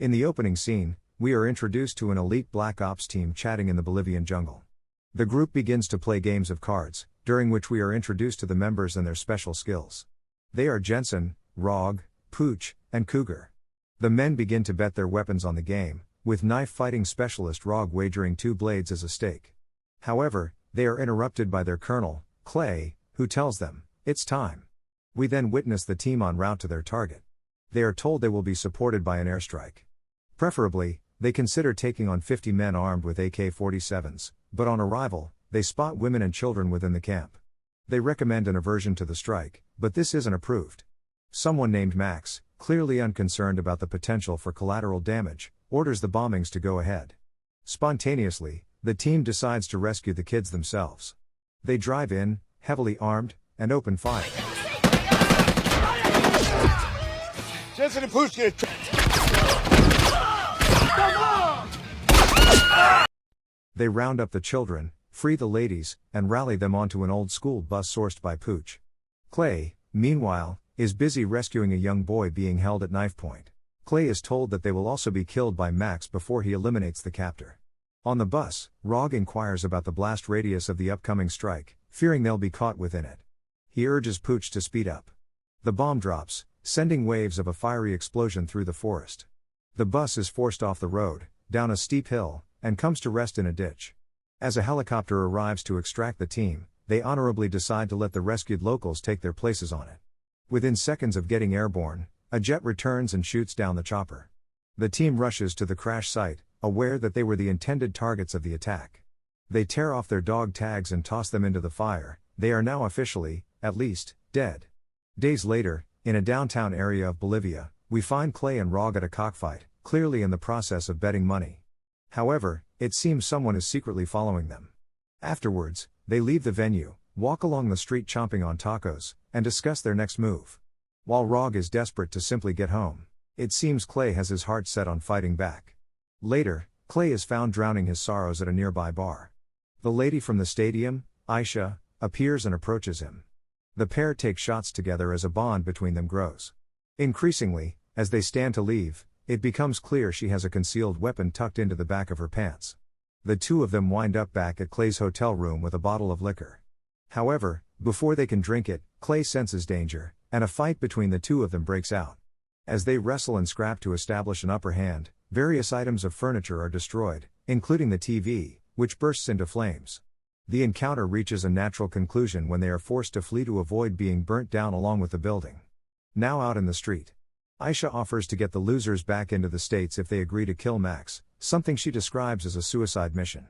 In the opening scene, we are introduced to an elite Black Ops team chatting in the Bolivian jungle. The group begins to play games of cards, during which we are introduced to the members and their special skills. They are Jensen, Rog, Pooch, and Cougar. The men begin to bet their weapons on the game, with knife fighting specialist Rog wagering 2 blades as a stake. However, they are interrupted by their colonel, Clay, who tells them, "It's time." We then witness the team en route to their target. They are told they will be supported by an airstrike. Preferably, they consider taking on 50 men armed with AK-47s, but on arrival, they spot women and children within the camp. They recommend an aversion to the strike, but this isn't approved. Someone named Max, clearly unconcerned about the potential for collateral damage, orders the bombings to go ahead. Spontaneously, the team decides to rescue the kids themselves. They drive in, heavily armed, and open fire. Jensen and Pooch get They round up the children, free the ladies, and rally them onto an old school bus sourced by Pooch. Clay, meanwhile, is busy rescuing a young boy being held at knife point. Clay is told that they will also be killed by Max before he eliminates the captor. On the bus, Rog inquires about the blast radius of the upcoming strike, fearing they'll be caught within it. He urges Pooch to speed up. The bomb drops, sending waves of a fiery explosion through the forest. The bus is forced off the road, down a steep hill, and comes to rest in a ditch. As a helicopter arrives to extract the team, they honorably decide to let the rescued locals take their places on it. Within seconds of getting airborne, a jet returns and shoots down the chopper. The team rushes to the crash site, aware that they were the intended targets of the attack. They tear off their dog tags and toss them into the fire. They are now officially, at least, dead. Days later, in a downtown area of Bolivia, we find Clay and Rog at a cockfight, clearly in the process of betting money. However, it seems someone is secretly following them. Afterwards, they leave the venue, walk along the street chomping on tacos, and discuss their next move. While Rog is desperate to simply get home, it seems Clay has his heart set on fighting back. Later, Clay is found drowning his sorrows at a nearby bar. The lady from the stadium, Aisha, appears and approaches him. The pair take shots together as a bond between them grows. Increasingly, as they stand to leave, it becomes clear she has a concealed weapon tucked into the back of her pants. The two of them wind up back at Clay's hotel room with a bottle of liquor. However, before they can drink it, Clay senses danger, and a fight between the two of them breaks out. As they wrestle and scrap to establish an upper hand, various items of furniture are destroyed, including the TV, which bursts into flames. The encounter reaches a natural conclusion when they are forced to flee to avoid being burnt down along with the building. Now out in the street, Aisha offers to get the losers back into the States if they agree to kill Max, something she describes as a suicide mission.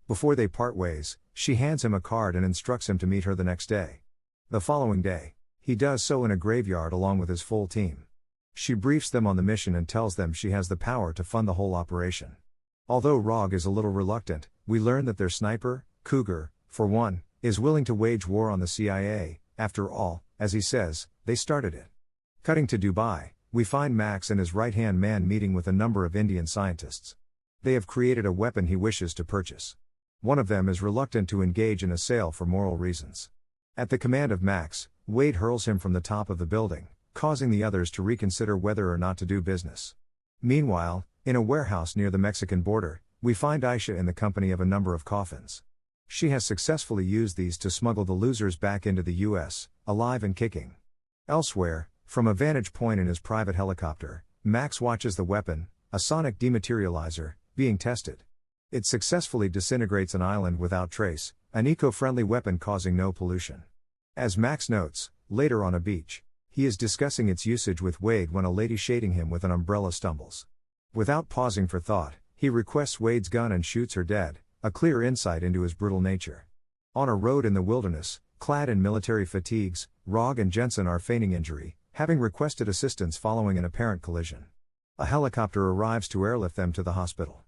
Before they part ways, she hands him a card and instructs him to meet her the next day. The following day, he does so in a graveyard along with his full team. She briefs them on the mission and tells them she has the power to fund the whole operation. Although Rog is a little reluctant, we learn that their sniper, Cougar, for one, is willing to wage war on the CIA. After all, as he says, they started it. Cutting to Dubai, we find Max and his right-hand man meeting with a number of Indian scientists. They have created a weapon he wishes to purchase. One of them is reluctant to engage in a sale for moral reasons. At the command of Max, Wade hurls him from the top of the building, causing the others to reconsider whether or not to do business. Meanwhile, in a warehouse near the Mexican border, we find Aisha in the company of a number of coffins. She has successfully used these to smuggle the losers back into the US, alive and kicking. Elsewhere, from a vantage point in his private helicopter, Max watches the weapon, a sonic dematerializer, being tested. It successfully disintegrates an island without trace, an eco-friendly weapon causing no pollution. As Max notes, later on a beach, he is discussing its usage with Wade when a lady shading him with an umbrella stumbles. Without pausing for thought, he requests Wade's gun and shoots her dead, a clear insight into his brutal nature. On a road in the wilderness, clad in military fatigues, Rog and Jensen are feigning injury, having requested assistance following an apparent collision. A helicopter arrives to airlift them to the hospital.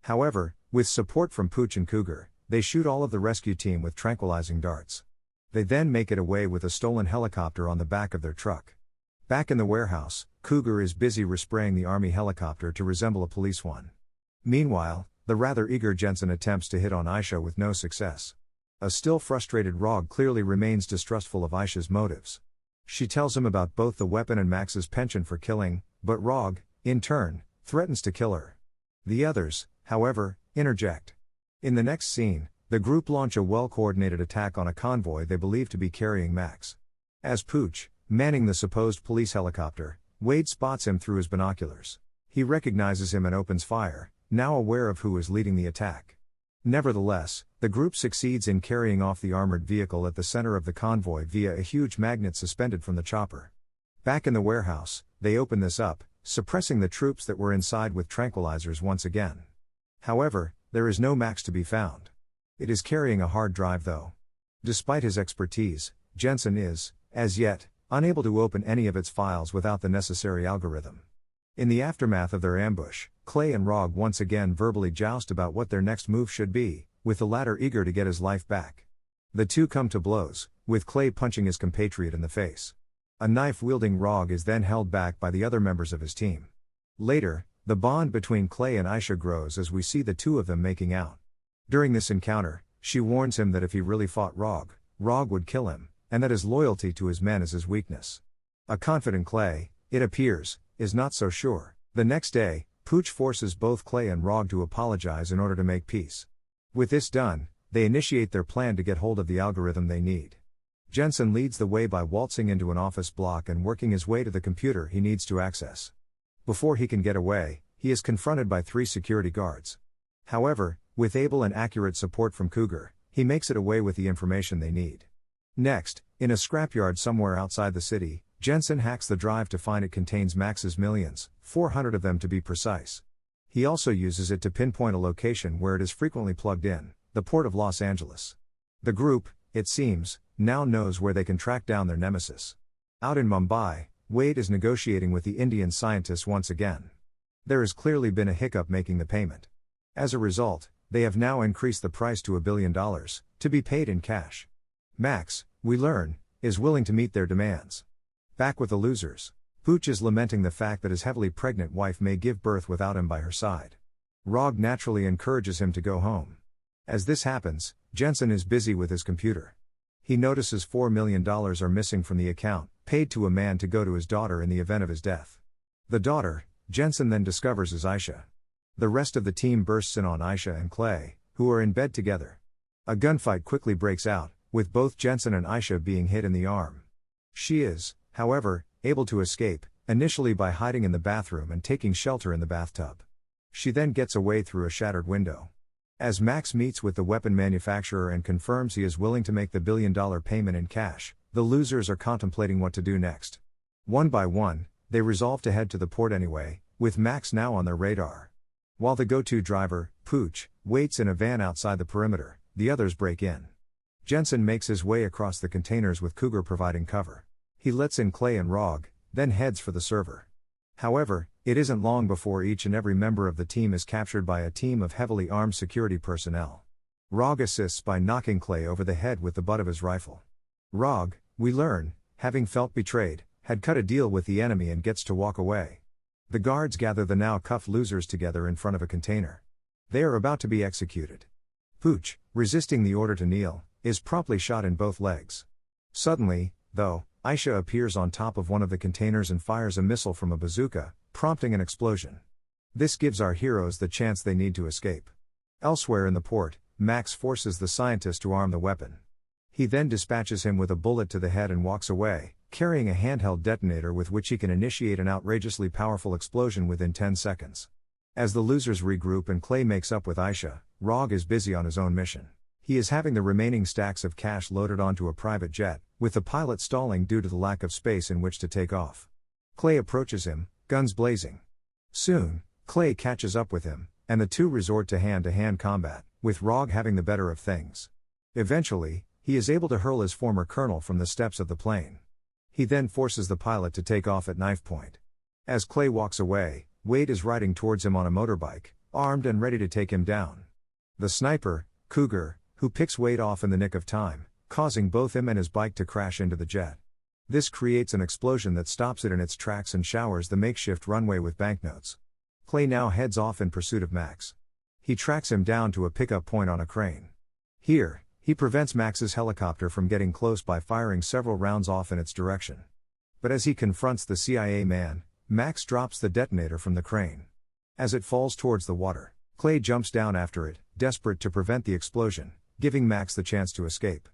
However, with support from Pooch and Cougar, they shoot all of the rescue team with tranquilizing darts. They then make it away with a stolen helicopter on the back of their truck. Back in the warehouse, Cougar is busy respraying the army helicopter to resemble a police one. Meanwhile, the rather eager Jensen attempts to hit on Aisha with no success. A still frustrated Rog clearly remains distrustful of Aisha's motives. She tells him about both the weapon and Max's penchant for killing, but Rog, in turn, threatens to kill her. The others, however, interject. In the next scene, the group launch a well-coordinated attack on a convoy they believe to be carrying Max. As Pooch, manning the supposed police helicopter, Wade spots him through his binoculars. He recognizes him and opens fire, now aware of who is leading the attack. Nevertheless, the group succeeds in carrying off the armored vehicle at the center of the convoy via a huge magnet suspended from the chopper. Back in the warehouse, they open this up, suppressing the troops that were inside with tranquilizers once again. However, there is no Max to be found. It is carrying a hard drive though. Despite his expertise, Jensen is, as yet, unable to open any of its files without the necessary algorithm. In the aftermath of their ambush, Clay and Rog once again verbally joust about what their next move should be, with the latter eager to get his life back. The two come to blows, with Clay punching his compatriot in the face. A knife-wielding Rog is then held back by the other members of his team. Later, the bond between Clay and Aisha grows as we see the two of them making out. During this encounter, she warns him that if he really fought Rog, Rog would kill him, and that his loyalty to his men is his weakness. A confident Clay, it appears, is not so sure. The next day, Pooch forces both Clay and Rog to apologize in order to make peace. With this done, they initiate their plan to get hold of the algorithm they need. Jensen leads the way by waltzing into an office block and working his way to the computer he needs to access. Before he can get away, he is confronted by 3 security guards. However, with able and accurate support from Cougar, he makes it away with the information they need. Next, in a scrapyard somewhere outside the city, Jensen hacks the drive to find it contains Max's millions, 400 of them to be precise. He also uses it to pinpoint a location where it is frequently plugged in, the port of Los Angeles. The group, it seems, now knows where they can track down their nemesis. Out in Mumbai, Wade is negotiating with the Indian scientists once again. There has clearly been a hiccup making the payment. As a result, they have now increased the price to $1 billion, to be paid in cash. Max, we learn, is willing to meet their demands. Back with the losers, Pooch is lamenting the fact that his heavily pregnant wife may give birth without him by her side. Rog naturally encourages him to go home. As this happens, Jensen is busy with his computer. He notices $4 million are missing from the account, paid to a man to go to his daughter in the event of his death. The daughter, Jensen then discovers, is Aisha. The rest of the team bursts in on Aisha and Clay, who are in bed together. A gunfight quickly breaks out, with both Jensen and Aisha being hit in the arm. She is, however, able to escape, initially by hiding in the bathroom and taking shelter in the bathtub. She then gets away through a shattered window. As Max meets with the weapon manufacturer and confirms he is willing to make the $1 billion payment in cash, the losers are contemplating what to do next. One by one, they resolve to head to the port anyway, with Max now on their radar. While the go-to driver, Pooch, waits in a van outside the perimeter, the others break in. Jensen makes his way across the containers with Cougar providing cover. He lets in Clay and Rog, then heads for the server. However, it isn't long before each and every member of the team is captured by a team of heavily armed security personnel. Rog assists by knocking Clay over the head with the butt of his rifle. Rog, we learn, having felt betrayed, had cut a deal with the enemy and gets to walk away. The guards gather the now cuffed losers together in front of a container. They are about to be executed. Pooch, resisting the order to kneel, is promptly shot in both legs. Suddenly, though, Aisha appears on top of one of the containers and fires a missile from a bazooka, prompting an explosion. This gives our heroes the chance they need to escape. Elsewhere in the port, Max forces the scientist to arm the weapon. He then dispatches him with a bullet to the head and walks away, carrying a handheld detonator with which he can initiate an outrageously powerful explosion within 10 seconds. As the losers regroup and Clay makes up with Aisha, Rog is busy on his own mission. He is having the remaining stacks of cash loaded onto a private jet, with the pilot stalling due to the lack of space in which to take off. Clay approaches him, guns blazing. Soon, Clay catches up with him, and the two resort to hand-to-hand combat, with Rog having the better of things. Eventually, he is able to hurl his former colonel from the steps of the plane. He then forces the pilot to take off at knife point. As Clay walks away, Wade is riding towards him on a motorbike, armed and ready to take him down. The sniper, Cougar, who picks Wade off in the nick of time, causing both him and his bike to crash into the jet. This creates an explosion that stops it in its tracks and showers the makeshift runway with banknotes. Clay now heads off in pursuit of Max. He tracks him down to a pickup point on a crane. Here, he prevents Max's helicopter from getting close by firing several rounds off in its direction. But as he confronts the CIA man, Max drops the detonator from the crane. As it falls towards the water, Clay jumps down after it, desperate to prevent the explosion, giving Max the chance to escape.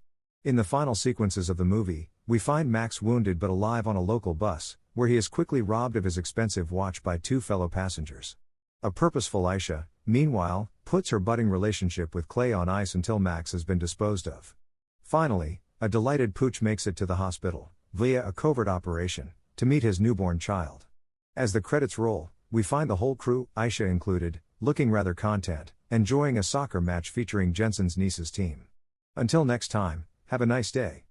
In the final sequences of the movie, we find Max wounded but alive on a local bus, where he is quickly robbed of his expensive watch by two fellow passengers. A purposeful Aisha, meanwhile, puts her budding relationship with Clay on ice until Max has been disposed of. Finally, a delighted Pooch makes it to the hospital, via a covert operation, to meet his newborn child. As the credits roll, we find the whole crew, Aisha included, looking rather content, enjoying a soccer match featuring Jensen's niece's team. Until next time, have a nice day.